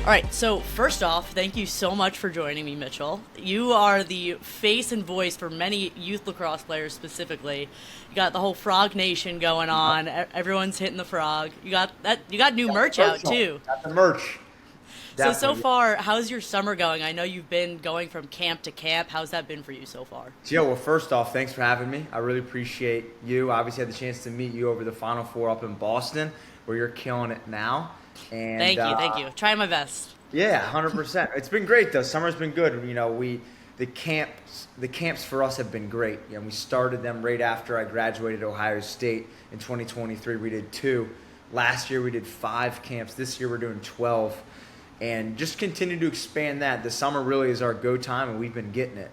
All right, so first off, thank you so much for joining me, Mitchell. You are the face and voice for many youth lacrosse players specifically. You got the whole Frog Nation going on. Everyone's hitting the frog. You got that. You got new merch out too. Got the merch. So Definitely. far, how's your summer going? I know you've been going from camp to camp. How's that been for you so far? Joe, well, first off, thanks for having me. I really appreciate you. I obviously had the chance to meet you over the Final Four up in Boston, where you're killing it now. And Thank you. Trying my best. yeah, 100%. It's been great though. Summer's been good. The camps for us have been great. We started them right after I graduated Ohio State in 2023. We did 2. Last year we did 5 camps. This year we're doing 12. And just continue to expand that. The summer really is our go time, and we've been getting it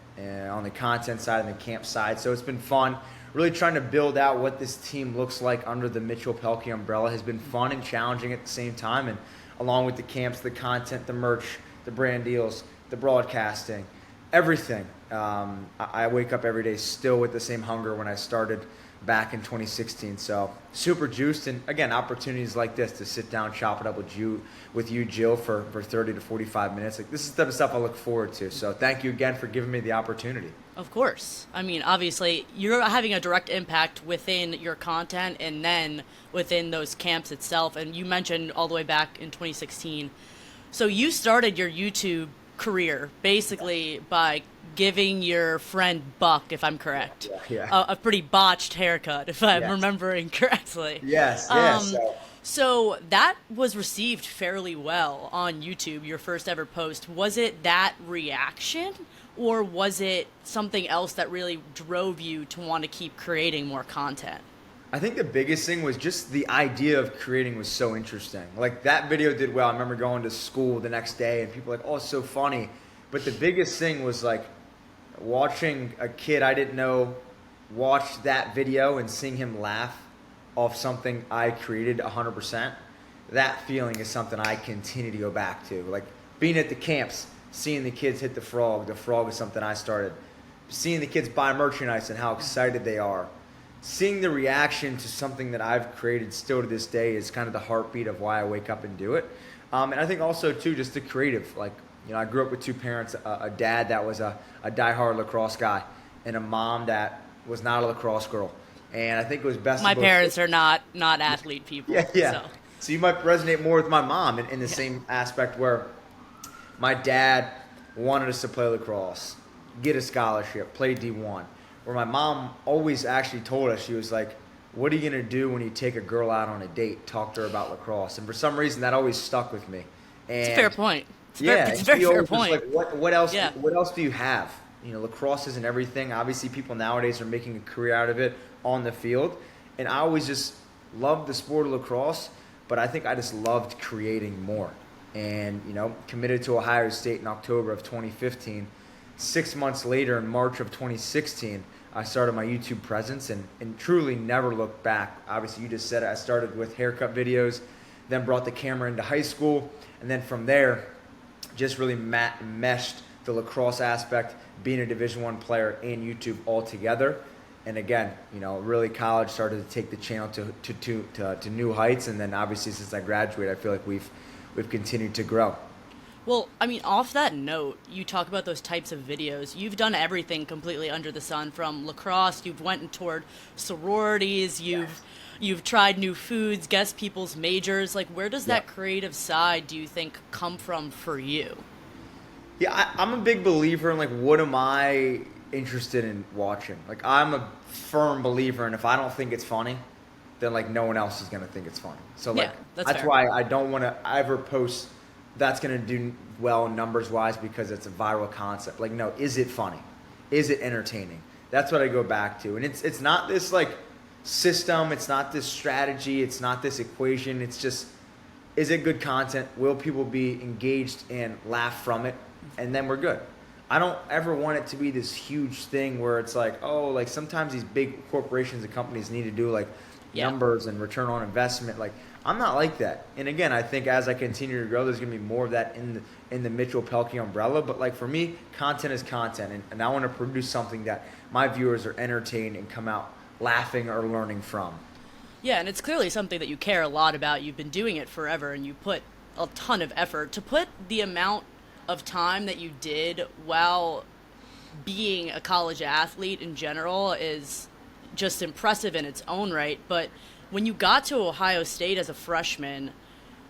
on the content side and the camp side. So it's been fun. Really trying to build out what this team looks like under the Mitchell Pehlke umbrella has been fun and challenging at the same time. And along with the camps, the content, the merch, the brand deals, the broadcasting, everything. I wake up every day still with the same hunger when I started back in 2016. So super juiced, and again, opportunities like this to sit down, chop it up with you, Jill, for 30 to 45 minutes. Like, this is the type of stuff I look forward to. So thank you again for giving me the opportunity. Of course. I mean, obviously, you're having a direct impact within your content and then within those camps itself. And you mentioned all the way back in 2016. So you started your YouTube career basically by giving your friend Buck, if I'm correct, Yeah. a pretty botched haircut, if I'm Yes. remembering correctly. Yes. So that was received fairly well on YouTube, your first ever post. Was it that reaction, or was it something else that really drove you to want to keep creating more content? I think the biggest thing was just the idea of creating was so interesting. Like, that video did well. I remember going to school the next day and people were like, oh, it's so funny. But the biggest thing was like watching a kid I didn't know watch that video and seeing him laugh off something I created 100%. That feeling is something I continue to go back to. Like, being at the camps, seeing the kids hit the frog. The frog is something I started. Seeing the kids buy merchandise and how excited they are. Seeing the reaction to something that I've created still to this day is kind of the heartbeat of why I wake up and do it. And I think also too, just the creative. Like, I grew up with 2 parents, a dad that was a diehard lacrosse guy, and a mom that was not a lacrosse girl. And I think it was best. My parents are not athlete people. Yeah. So you might resonate more with my mom in the same aspect where my dad wanted us to play lacrosse, get a scholarship, play D1. Where my mom always actually told us, she was like, what are you going to do when you take a girl out on a date? Talk to her about lacrosse. And for some reason, that always stuck with me. And it's a fair point. It's a very she fair always was point. like, what else? Yeah. What else do you have? Lacrosse isn't everything. Obviously, people nowadays are making a career out of it on the field. And I always just loved the sport of lacrosse, but I think I just loved creating more. And, committed to Ohio State in October of 2015. 6 months later, in March of 2016, I started my YouTube presence and truly never looked back. Obviously, you just said it. I started with haircut videos, then brought the camera into high school, and then from there, just really meshed the lacrosse aspect, being a Division I player, and YouTube all together. And again, really college started to take the channel to new heights, and then obviously since I graduated, I feel like we've continued to grow. Well, I mean, off that note, you talk about those types of videos. You've done everything completely under the sun, from lacrosse. You've went toward sororities. You've tried new foods, guessed people's majors. Like, where does that creative side, do you think, come from for you? Yeah, I'm a big believer in, like, what am I interested in watching? Like, I'm a firm believer in, if I don't think it's funny, then, like, no one else is going to think it's funny. So, like, that's that's fair. why I don't want to ever post that's going to do well numbers-wise because it's a viral concept. Like, no, is it funny? Is it entertaining? That's what I go back to. And it's not this, like, system. It's not this strategy. It's not this equation. It's just, is it good content? Will people be engaged and laugh from it? And then we're good. I don't ever want it to be this huge thing where it's like, oh, like, sometimes these big corporations and companies need to do, like, numbers and return on investment. Like, I'm not like that. And again, I think as I continue to grow, there's going to be more of that in the Mitchell Pehlke umbrella. But, like, for me, content is content, and I want to produce something that my viewers are entertained and come out laughing or learning from. Yeah, and it's clearly something that you care a lot about. You've been doing it forever, and you put a ton of effort to put the amount of time that you did while being a college athlete in general is just impressive in its own right. But when you got to Ohio State as a freshman,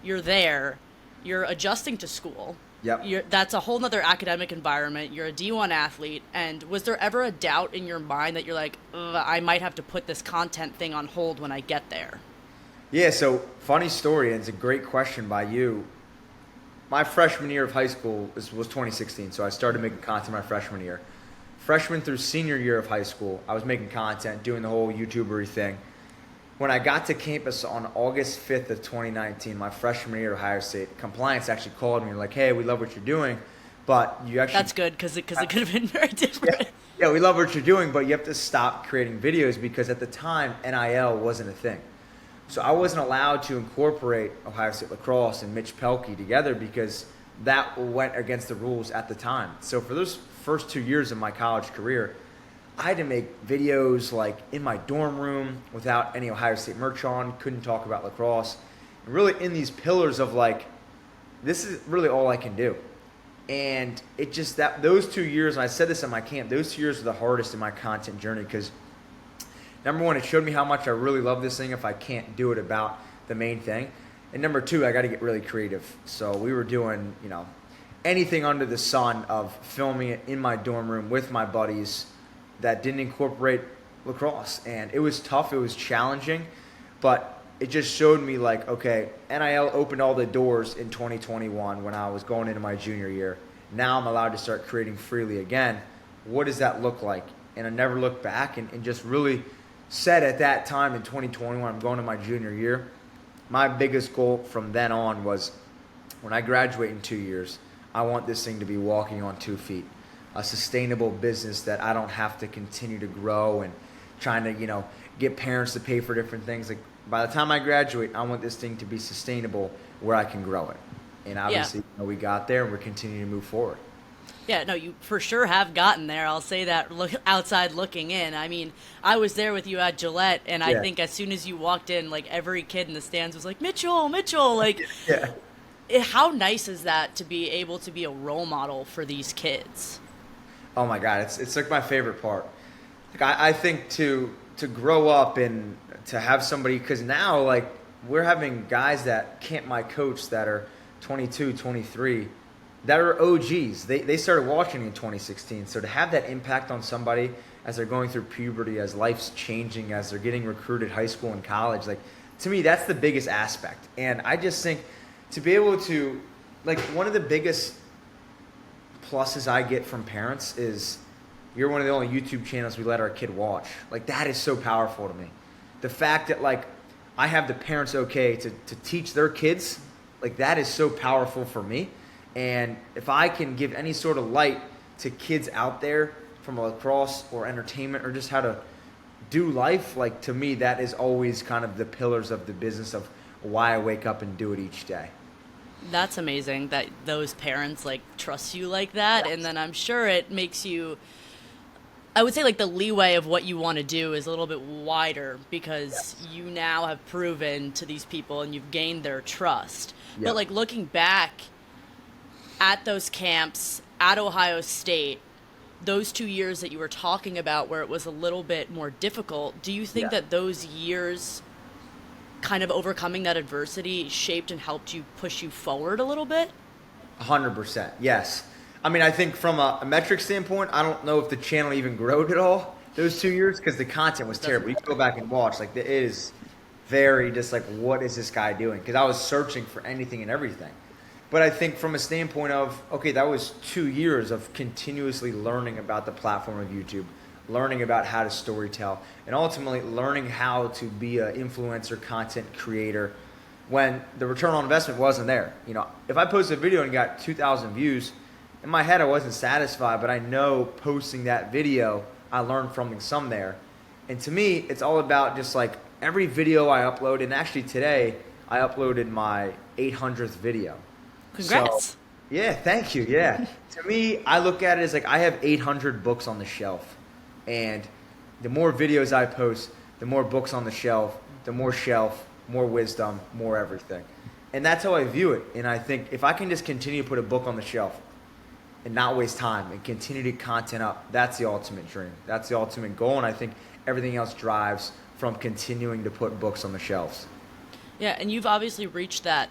you're there, you're adjusting to school. Yep. That's a whole nother academic environment. You're a D1 athlete. And was there ever a doubt in your mind that you're like, I might have to put this content thing on hold when I get there? Yeah, so funny story, and it's a great question by you. My freshman year of high school was 2016, so I started making content my freshman year. Freshman through senior year of high school, I was making content, doing the whole YouTubery thing. When I got to campus on August 5th of 2019, my freshman year at Ohio State, compliance actually called me like, hey, we love what you're doing, but you actually... That's good, because it could have been very different. Yeah, we love what you're doing, but you have to stop creating videos because at the time, NIL wasn't a thing. So I wasn't allowed to incorporate Ohio State lacrosse and Mitch Pehlke together because that went against the rules at the time. So for those first 2 years of my college career, I had to make videos like in my dorm room without any Ohio State merch on, couldn't talk about lacrosse. And really in these pillars of like, this is really all I can do. And it just, that those 2 years, and I said this at my camp, those 2 years were the hardest in my content journey because number one, it showed me how much I really love this thing if I can't do it about the main thing. And number two, I got to get really creative. So we were doing, anything under the sun of filming it in my dorm room with my buddies that didn't incorporate lacrosse. And it was tough. It was challenging. But it just showed me like, okay, NIL opened all the doors in 2021 when I was going into my junior year. Now I'm allowed to start creating freely again. What does that look like? And I never looked back and just really said at that time in 2021, I'm going to my junior year, my biggest goal from then on was when I graduate in 2 years, I want this thing to be walking on 2 feet, a sustainable business that I don't have to continue to grow and trying to, get parents to pay for different things. Like by the time I graduate, I want this thing to be sustainable where I can grow it. And obviously, we got there and we're continuing to move forward. Yeah, no, you for sure have gotten there. I'll say that outside looking in. I mean, I was there with you at Gillette, and I think as soon as you walked in, like every kid in the stands was like, Mitchell, like, how nice is that to be able to be a role model for these kids? Oh my God, it's like my favorite part. Like I think to grow up and to have somebody, because now like we're having guys that camp my coach that are 22, 23, that are OGs. They started watching in 2016. So to have that impact on somebody as they're going through puberty, as life's changing, as they're getting recruited high school and college, like to me, that's the biggest aspect. And I just think to be able to, like one of the biggest pluses I get from parents is you're one of the only YouTube channels we let our kid watch. Like that is so powerful to me. The fact that like I have the parents okay to teach their kids, like that is so powerful for me. And if I can give any sort of light to kids out there from lacrosse or entertainment or just how to do life, like to me, that is always kind of the pillars of the business of why I wake up and do it each day. That's amazing that those parents like trust you like that. Yes. And then I'm sure it makes you, I would say like the leeway of what you want to do is a little bit wider because you now have proven to these people and you've gained their trust. Yep. But like looking back at those camps at Ohio State, those 2 years that you were talking about where it was a little bit more difficult, do you think that those years kind of overcoming that adversity shaped and helped you push you forward a little bit? 100%, yes. I mean, I think from a metric standpoint, I don't know if the channel even growed at all those 2 years because the content was terrible. You can go back and watch. Like, it is very just like, what is this guy doing? Because I was searching for anything and everything. But I think from a standpoint of, okay, that was 2 years of continuously learning about the platform of YouTube, learning about how to storytell, and ultimately learning how to be an influencer content creator when the return on investment wasn't there. If I posted a video and got 2,000 views, in my head I wasn't satisfied, but I know posting that video, I learned some there. And to me, it's all about just like every video I upload, and actually today I uploaded my 800th video. Congrats. So, yeah, thank you. Yeah. To me, I look at it as like I have 800 books on the shelf. And the more videos I post, the more books on the shelf, more wisdom, more everything. And that's how I view it. And I think if I can just continue to put a book on the shelf and not waste time and continue to content up, that's the ultimate dream. That's the ultimate goal. And I think everything else drives from continuing to put books on the shelves. Yeah, and you've obviously reached that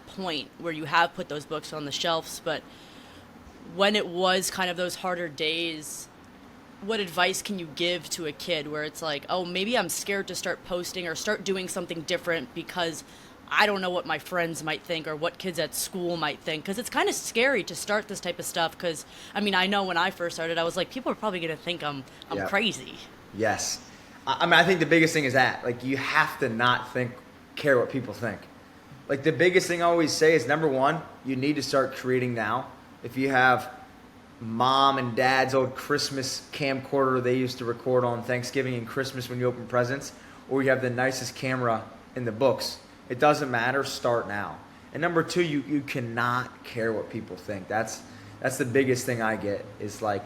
point where you have put those books on the shelves, but when it was kind of those harder days, what advice can you give to a kid where it's like, oh, maybe I'm scared to start posting or start doing something different because I don't know what my friends might think or what kids at school might think? Because it's kind of scary to start this type of stuff. Because I mean, I know when I first started, I was like, people are probably going to think I'm Yeah. crazy. Yes. I mean, I think the biggest thing is that, like, you have to not care what people think. Like, the biggest thing I always say is, number one, you need to start creating now. If you have mom and dad's old Christmas camcorder they used to record on Thanksgiving and Christmas when you open presents, or you have the nicest camera in the books, it doesn't matter. Start now. And number two, you cannot care what people think. That's the biggest thing I get is like,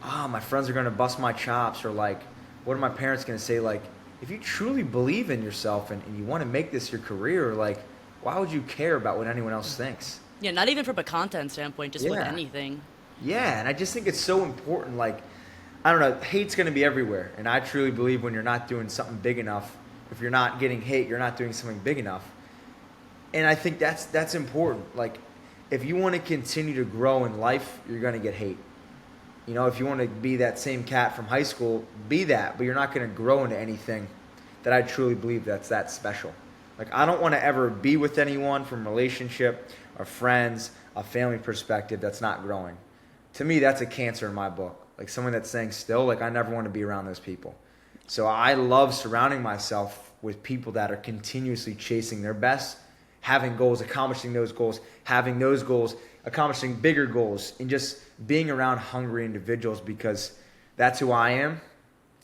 oh, my friends are going to bust my chops, or like, what are my parents going to say? Like, if you truly believe in yourself and you want to make this your career, like, why would you care about what anyone else thinks? Yeah, not even from a content standpoint, just with Yeah. anything. Yeah, and I just think it's so important. Like, I don't know, hate's going to be everywhere. And I truly believe when you're not doing something big enough, if you're not getting hate, you're not doing something big enough. And I think that's important. Like, if you want to continue to grow in life, you're going to get hate. You know, if you want to be that same cat from high school, be that. But you're not going to grow into anything that I truly believe that's that special. Like, I don't want to ever be with anyone from relationship or friends, a family perspective that's not growing. To me, that's a cancer in my book. Like, someone that's staying still, like, I never want to be around those people. So I love surrounding myself with people that are continuously chasing their best, having goals, accomplishing those goals, having those goals, accomplishing bigger goals, and just being around hungry individuals, because that's who I am.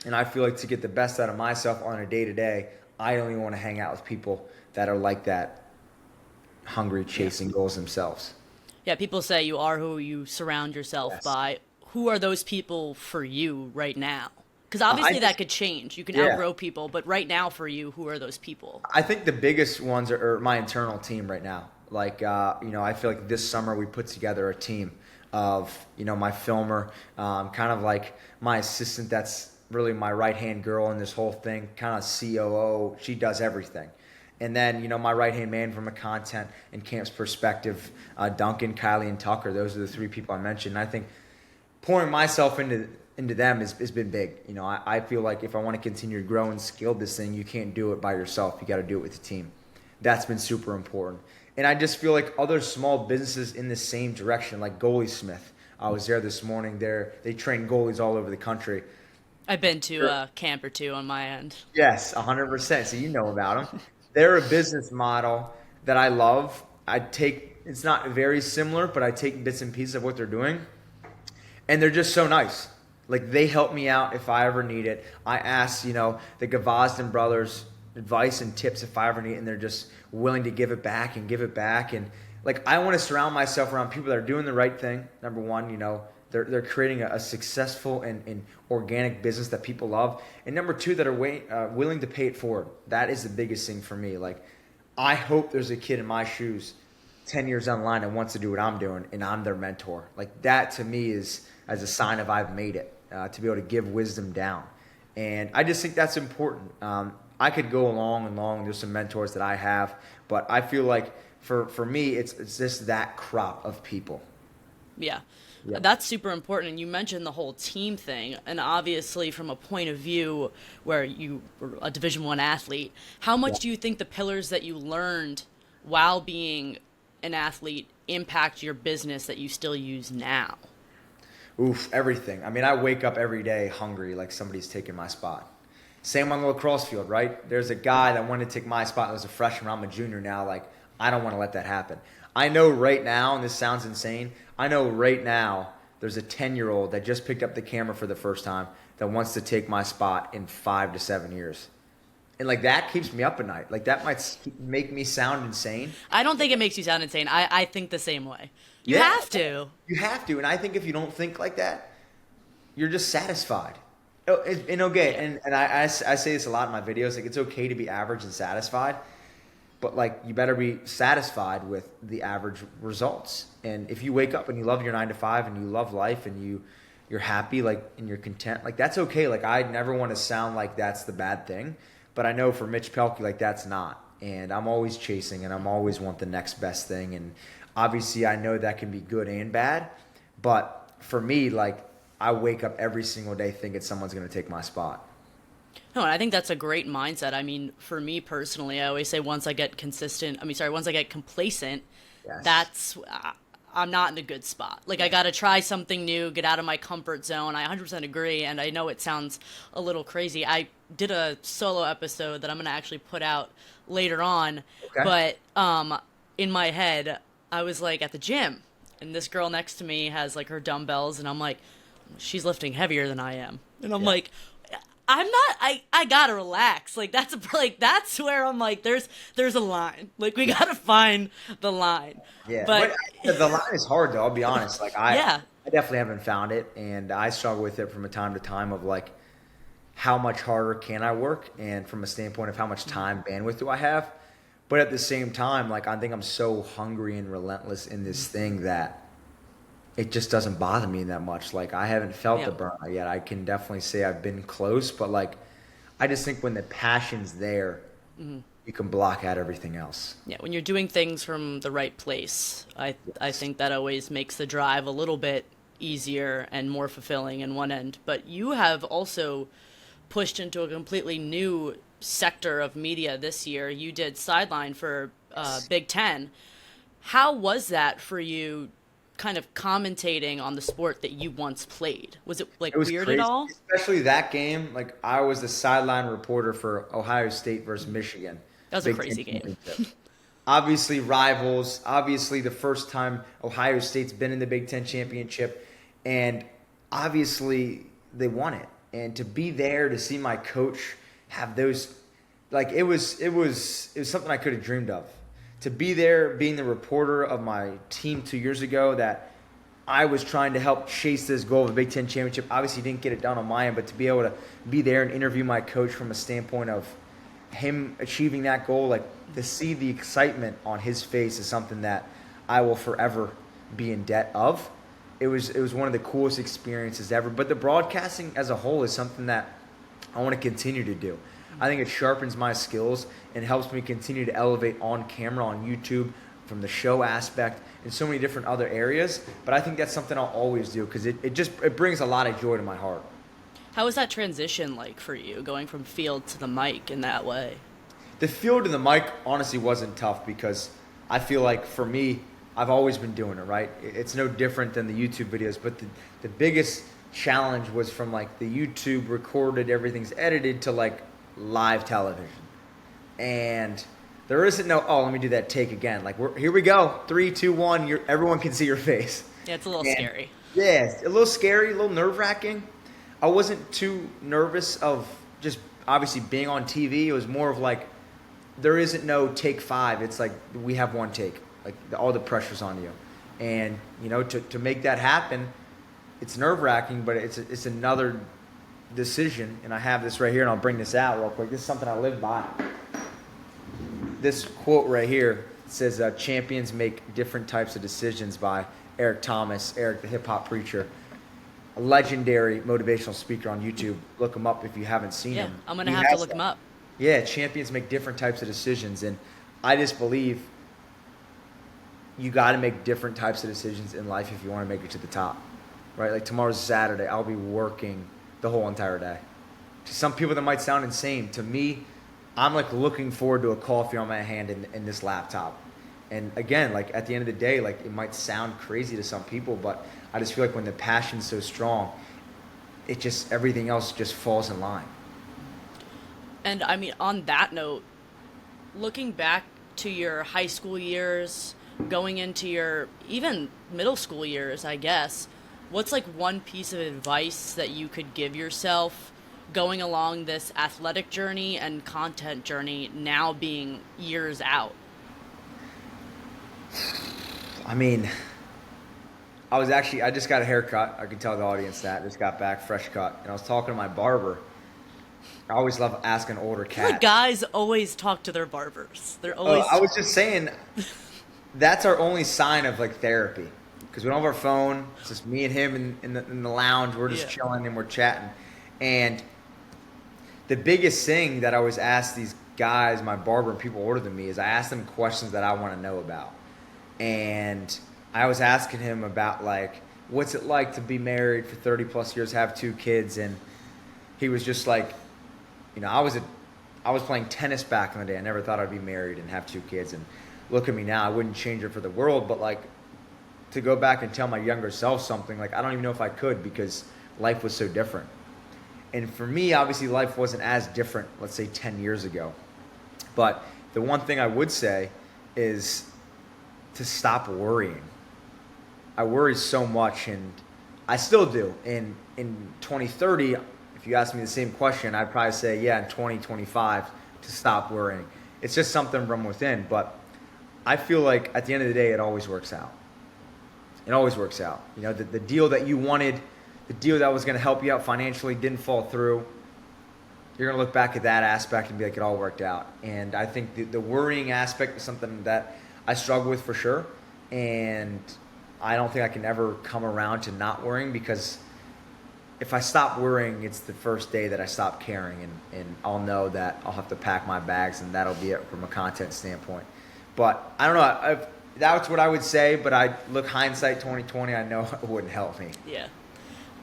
And I feel like to get the best out of myself on a day-to-day, I only want to hang out with people that are like that, hungry, chasing goals themselves. Yeah, people say you are who you surround yourself Yes. by. Who are those people for you right now? Because I obviously that just- could change. You can Yeah. outgrow people, but right now for you, who are those people? I think the biggest ones are my internal team right now. Like, I feel like this summer we put together a team of, my filmer, kind of like my assistant that's really my right-hand girl in this whole thing, kind of COO. She does everything. And then, my right-hand man from a content and camps perspective, Duncan, Kylie, and Tucker. Those are the three people I mentioned. And I think pouring myself into them has been big. I feel like if I want to continue to grow and scale this thing, you can't do it by yourself. You got to do it with a team. That's been super important. And I just feel like other small businesses in the same direction, like Goalie Smith. I was there this morning. They train goalies all over the country. I've been to a camp or two on my end. Yes, 100%. So you know about them. They're a business model that I love. It's not very similar, but I take bits and pieces of what they're doing. And they're just so nice. Like, they help me out if I ever need it. I ask, the Gavazdan brothers advice and tips if I ever need it, and they're just willing to give it back and give it back. And, like, I want to surround myself around people that are doing the right thing. Number one, they're creating a successful and organic business that people love. And number two, that are willing to pay it forward. That is the biggest thing for me. Like, I hope there's a kid in my shoes 10 years down the line that wants to do what I'm doing, and I'm their mentor. Like, that to me is as a sign of I've made it, to be able to give wisdom down. And I just think that's important. I could go along and long. There's some mentors that I have, but I feel like for me, it's just that crop of people. Yeah. Yeah. That's super important. And you mentioned the whole team thing. And obviously, from a point of view where you were a Division I athlete, how much do you think the pillars that you learned while being an athlete impact your business that you still use now? Oof, everything. I mean, I wake up every day hungry, like somebody's taking my spot. Same on the lacrosse field, right? There's a guy that wanted to take my spot that was a freshman. I'm a junior now. Like, I don't want to let that happen. I know right now, and this sounds insane, I know right now there's a 10-year-old that just picked up the camera for the first time that wants to take my spot in 5 to 7 years. And, like, that keeps me up at night. Like, that might make me sound insane. I don't think it makes you sound insane. I think the same way. You Yeah. have to. You have to. And I think if you don't think like that, you're just satisfied. And okay, and I say this a lot in my videos, like, it's okay to be average and satisfied. but like you better be satisfied with the average results. And if you wake up and you love your 9 to 5 and you love life and you're happy, like, and you're content, like that's okay. Like I never want to sound like that's the bad thing, but I know for Mitch Pehlke, like that's not. And I'm always chasing and I'm always want the next best thing. And obviously I know that can be good and bad, but for me, like I wake up every single day thinking someone's going to take my spot. No, and I think that's a great mindset. I mean, for me personally, I always say once I get complacent, Yes. that's I'm not in a good spot. Like I got to try something new, get out of my comfort zone. I 100% agree, and I know it sounds a little crazy. I did a solo episode that I'm going to actually put out later on, Okay. but in my head, I was like at the gym, and this girl next to me has like her dumbbells, and I'm like, she's lifting heavier than I am, and I'm Yeah. like, I'm not. I gotta relax. Like that's where I'm like, there's a line. Like we gotta find the line. Yeah, But but the line is hard though. I'll be honest. Like yeah, I definitely haven't found it, and I struggle with it from a time to time of like how much harder can I work, and from a standpoint of how much time bandwidth do I have. But at the same time, like I think I'm so hungry and relentless in this thing that it just doesn't bother me that much. Like I haven't felt yeah, the burnout yet. I can definitely say I've been close, but like I just think when the passion's there, you can block out everything else. yeah. When you're doing things from the right place, I Yes. think that always makes the drive a little bit easier and more fulfilling in one end. But you have also pushed into a completely new sector of media this year. You did sideline for Big Ten. How was that for you, kind of commentating on the sport that you once played? Was it like It was weird at crazy, all? especially that game. Like I was the sideline reporter for Ohio State versus Michigan, That was a Big Ten crazy game. championship. Obviously rivals. Obviously the first time Ohio State's been in the Big Ten championship, and obviously they won it. And to be there to see my coach have those, like it was something I could have dreamed of. To be there, being the reporter of my team 2 years ago, that I was trying to help chase this goal of a Big Ten championship. Obviously, didn't get it done on my end, but to be able to be there and interview my coach from a standpoint of him achieving that goal, like to see the excitement on his face is something that I will forever be in debt of. It was one of the coolest experiences ever. But the broadcasting as a whole is something that I want to continue to do. I think it sharpens my skills and helps me continue to elevate on camera, on YouTube, from the show aspect, and so many different other areas. But I think that's something I'll always do because it brings a lot of joy to my heart. How was that transition like for you, going from field to the mic in that way? The field and the mic honestly wasn't tough because I feel like for me, I've always been doing it, right? It's no different than the YouTube videos, but the biggest challenge was from like the YouTube recorded, everything's edited to like live television. And there isn't no, oh, let me do that take again. Like here we go, 3, 2, 1. Everyone can see your face. Yeah, it's a little And scary. yeah, it's a little scary, a little nerve wracking. I wasn't too nervous of just obviously being on TV. It was more of like there isn't no take 5. It's like we have one take. Like all the pressure's on you, and you know to make that happen, it's nerve wracking, but it's another decision. And I have this right here, and I'll bring this out real quick. This is something I live by. This quote right here says, "Champions make different types of decisions," by Eric Thomas, Eric the hip hop preacher, a legendary motivational speaker on YouTube. Look him up if you haven't seen Yeah, him. I'm gonna He have to has look that. him up. Yeah, champions make different types of decisions, and I just believe you got to make different types of decisions in life if you want to make it to the top, right? Like tomorrow's Saturday, I'll be working the whole entire day. To some people, that might sound insane. To me, I'm like looking forward to a coffee on my hand in this laptop. And again, like at the end of the day, like it might sound crazy to some people, but I just feel like when the passion's so strong, it just everything else just falls in line. And I mean, on that note, looking back to your high school years, going into your even middle school years, I guess, what's like one piece of advice that you could give yourself going along this athletic journey and content journey now being years out? I mean, I just got a haircut. I can tell the audience that. Just got back, fresh cut. And I was talking to my barber. I always love asking older I feel like cats. guys always talk to their barbers. They're Oh, always I was just saying, that's our only sign of like therapy, because we don't have our phone. It's just me and him in the lounge. We're just yeah. chilling and we're chatting. And the biggest thing that I always ask these guys, my barber and people older than me, is I ask them questions that I want to know about. And I was asking him about like, what's it like to be married for 30 plus years, have two kids, and he was just like, I was playing tennis back in the day. I never thought I'd be married and have two kids. And look at me now. I wouldn't change it for the world, but like to go back and tell my younger self something, like I don't even know if I could, because life was so different. And for me, obviously, life wasn't as different, let's say 10 years ago. But the one thing I would say is to stop worrying. I worry so much, and I still do. In 2030, if you ask me the same question, I'd probably say, yeah, in 2025, to stop worrying. It's just something from within. But I feel like at the end of the day, it always works out. It always works out. The deal that you wanted, the deal that was going to help you out financially didn't fall through. You're going to look back at that aspect and be like, it all worked out. And I think the worrying aspect is something that I struggle with for sure. And I don't think I can ever come around to not worrying, because if I stop worrying, it's the first day that I stop caring, and I'll know that I'll have to pack my bags, and that'll be it from a content standpoint. But I don't know. That's what I would say, but I look hindsight 2020, I know it wouldn't help me. Yeah.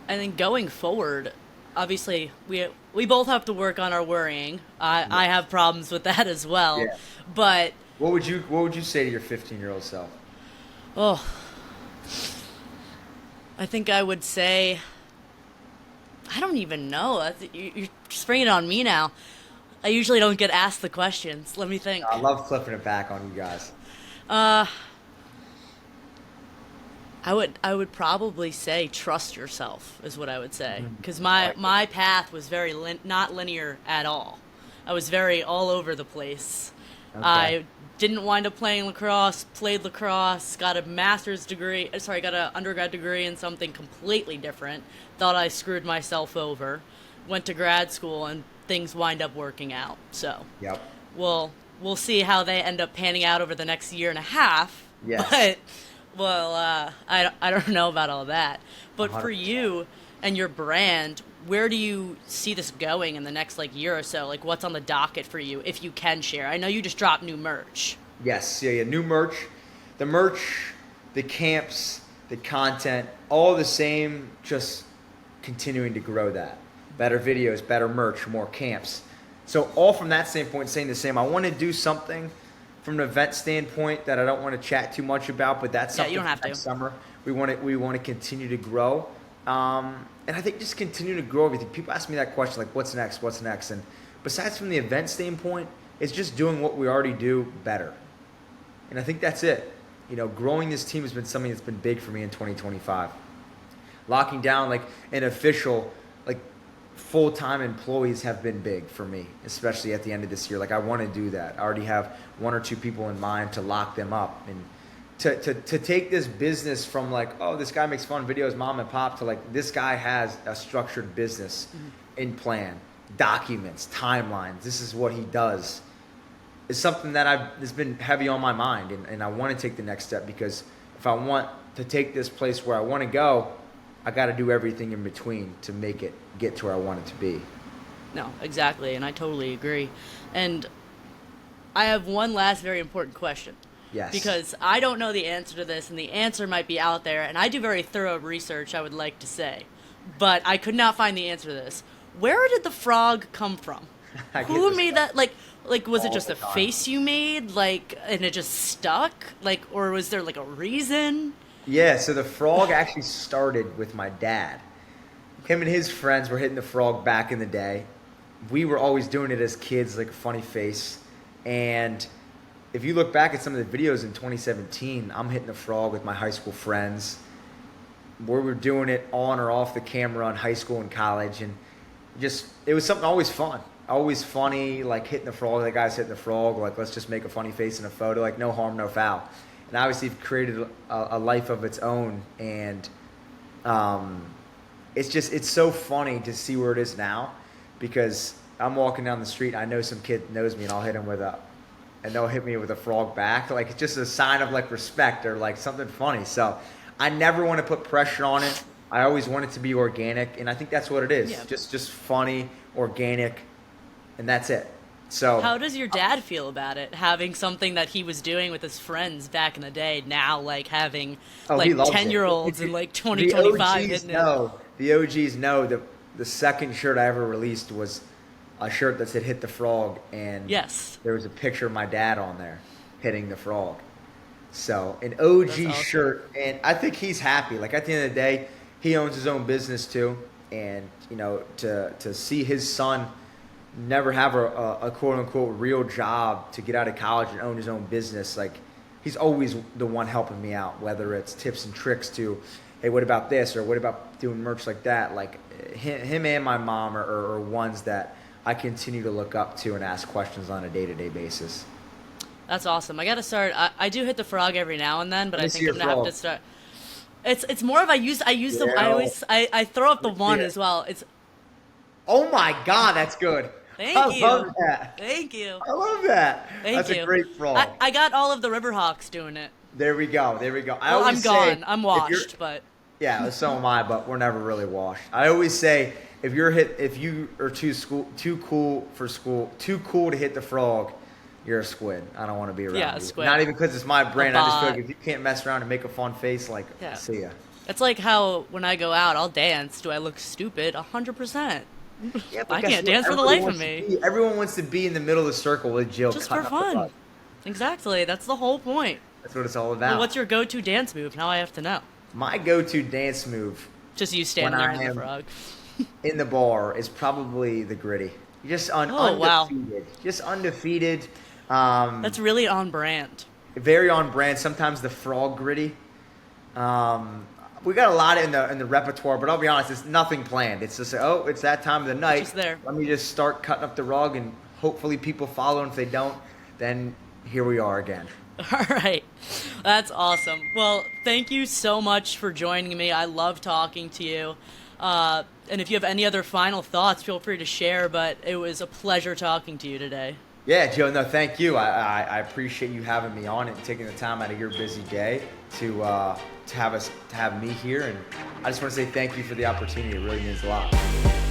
And then going forward, obviously we both have to work on our worrying. I have problems with that as well. Yeah. But What would you say to your 15-year-old self? oh, I think I would say, I don't even know. You're springing it on me now. I usually don't get asked the questions. Let me think. I love flipping it back on you guys. Uh, I would probably say trust yourself is what I would say, because my path was very not linear at all. I was very all over the place. Okay. I didn't wind up playing lacrosse, played lacrosse, got a master's degree, got an undergrad degree in something completely different. Thought I screwed myself over. Went to grad school and things wind up working out. So, Yep. we'll see how they end up panning out over the next year and a half. Yes. But I don't know about all that. But for 100%. you and your brand, where do you see this going in the next year or so? Like, what's on the docket for you, if you can share? I know you just dropped new merch. Yes, yeah, new merch. The merch, the camps, the content, all the same, just continuing to grow that. Better videos, better merch, more camps. So all from that standpoint, saying the same. I want to do something from an event standpoint that I don't want to chat too much about, but that's something you don't have for next to. summer. We want to continue to grow. And I think just continue to grow everything. People ask me that question, like, what's next? What's next? And besides from the event standpoint, it's just doing what we already do better. And I think that's it. Growing this team has been something that's been big for me in 2025. Locking down like an official, like full-time employees have been big for me, especially at the end of this year. Like I want to do that. I already have one or two people in mind to lock them up, and to take this business from like, oh, this guy makes fun videos, mom and pop, to like, this guy has a structured business in plan, documents, timelines. This is what he does. It's something that has been heavy on my mind, and I want to take the next step, because if I want to take this place where I want to go, I got to do everything in between to make it get to where I want it to be. No, exactly, and I totally agree. And I have one last very important question. Yes. Because I don't know the answer to this, and the answer might be out there, and I do very thorough research, I would like to say. But I could not find the answer to this. Where did the frog come from? Who made that? Like, was it just a face you made? And it just stuck? Or was there a reason? Yeah, so the frog actually started with my dad. Him and his friends were hitting the frog back in the day. We were always doing it as kids, like a funny face. And if you look back at some of the videos in 2017, I'm hitting the frog with my high school friends. We were doing it on or off the camera in high school and college. And it was something always fun. Always funny, like hitting the frog, the guy's hitting the frog, like let's just make a funny face in a photo, like no harm, no foul. And obviously it created a life of its own, and it's so funny to see where it is now, because I'm walking down the street and I know some kid knows me and I'll hit him and they'll hit me with a frog back. Like it's just a sign of like respect or like something funny. So I never want to put pressure on it. I always want it to be organic, and I think that's what it is. Yeah. Just funny, organic, and that's it. So How does your dad feel about it? Having something that he was doing with his friends back in the day, now like having he like loves it. 10-year-olds in like The 2025 OGs hitting it. know. The OGs know that the second shirt I ever released was a shirt that said "Hit the Frog," and Yes. there was a picture of my dad on there hitting the frog. So an OG That's awesome. shirt, and I think he's happy. Like at the end of the day, he owns his own business too, and you know to see his son never have a quote unquote real job to get out of college and own his own business, like he's always the one helping me out, whether it's tips and tricks to, hey, what about this, or what about doing merch like that. Like him and my mom are ones that I continue to look up to and ask questions on a day-to-day basis. That's awesome. I gotta start. I do hit the frog every now and then, but Let me I see think your I'm gonna have frog. to start. It's more of I use the I Yeah. always I throw up the Let me see one it. as well. It's Oh my God, that's good. Thank I you. love that. Thank you. I love that. Thank That's you. a great frog. I got all of the Riverhawks doing it. There we go. There we go. I Well, I'm always say, gone. I'm if washed, you're- but Yeah, so am I, but we're never really washed. I always say if you are too cool to hit the frog, you're a squid. I don't want to be around Yeah, a you. squid. Not even because it's my brand. I just feel bot. like if you can't mess around and make a fun face, like Yeah. see ya. it's like how when I go out, I'll dance. Do I look stupid? 100%. Yeah, but I guess can't what? dance for the Everybody life of wants me. to everyone wants to be in the middle of the circle with Jill. Just for cutting up the fun. butt. Exactly. That's the whole point. That's what it's all about. Well, what's your go-to dance move? Now I have to know. My go-to dance move Just you standing When there I in the am- frog. in the bar is probably the gritty. Just Oh, wow. undefeated. Just undefeated. That's really on brand. Very on brand. Sometimes the frog gritty. We got a lot in the repertoire, but I'll be honest, it's nothing planned. It's just it's that time of the night. just there. Let me just start cutting up the rug, and hopefully people follow. And if they don't, then here we are again. All right. That's awesome. Well, thank you so much for joining me. I love talking to you. And if you have any other final thoughts, feel free to share, but it was a pleasure talking to you today. Yeah, Joe. No, thank you. I appreciate you having me on and taking the time out of your busy day to have me here. And I just want to say thank you for the opportunity. It really means a lot.